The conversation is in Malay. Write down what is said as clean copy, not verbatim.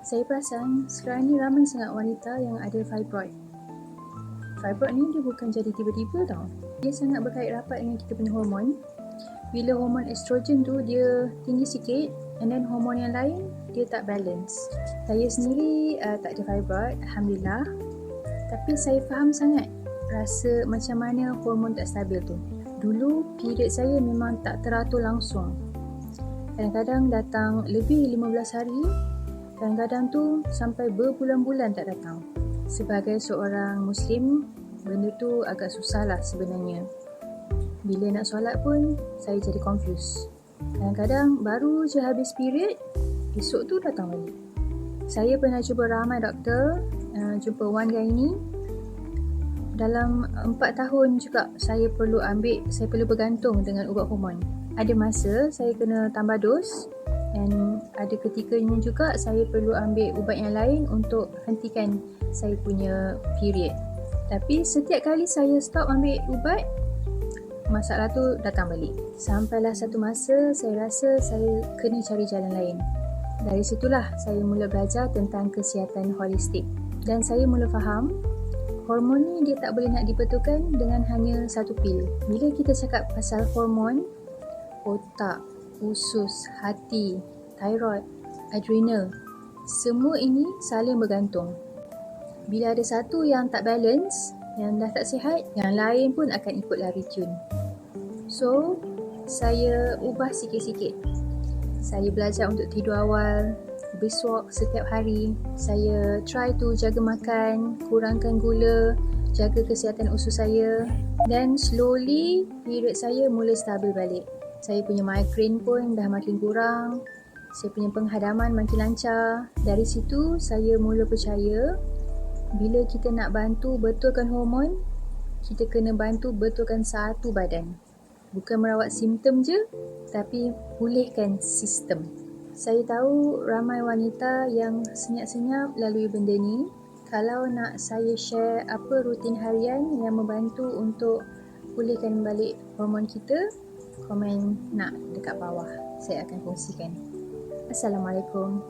Saya perasan sekarang ni ramai sangat wanita yang ada fibroid. Fibroid ni dia bukan jadi tiba-tiba tau. Dia sangat berkait rapat dengan kita punya hormon. Bila hormon estrogen tu dia tinggi sikit, and then hormon yang lain dia tak balance. Saya sendiri tak ada fibroid, Alhamdulillah. Tapi saya faham sangat rasa macam mana hormon tak stabil tu. Dulu period saya memang tak teratur langsung. Kadang-kadang datang lebih 15 hari, kadang-kadang tu sampai berbulan-bulan tak datang. Sebagai seorang Muslim, benda tu agak susah lah sebenarnya. Bila nak solat pun, saya jadi confused. Kadang-kadang baru je habis period, esok tu datang balik. Saya pernah jumpa ramai doktor, jumpa Wan Gaini. Dalam 4 tahun juga saya perlu bergantung dengan ubat hormon. Ada masa saya kena tambah dos, dan ada ketikanya juga saya perlu ambil ubat yang lain untuk hentikan saya punya period. Tapi setiap kali saya stop ambil ubat, masalah tu datang balik. Sampailah satu masa saya rasa saya kena cari jalan lain. Dari situlah saya mula belajar tentang kesihatan holistik. Dan saya mula faham, hormon ni dia tak boleh nak dibetulkan dengan hanya satu pil. Bila kita cakap pasal hormon, otak, usus, hati, thyroid, adrenal, semua ini saling bergantung. Bila ada satu yang tak balance, yang dah tak sihat, yang lain pun akan ikut lari tune. So, saya ubah sikit-sikit. Saya belajar untuk tidur awal, brisk walk setiap hari. Saya try to jaga makan, kurangkan gula, jaga kesihatan usus saya. Dan slowly, period saya mula stabil balik. Saya punya migraine pun dah makin kurang. Saya punya penghadaman makin lancar. Dari situ, saya mula percaya bila kita nak bantu betulkan hormon, kita kena bantu betulkan satu badan. Bukan merawat simptom je, tapi pulihkan sistem. Saya tahu ramai wanita yang senyap-senyap lalui benda ni. Kalau nak saya share apa rutin harian yang membantu untuk pulihkan balik hormon kita, komen nak dekat bawah. Saya akan kongsikan. Assalamualaikum.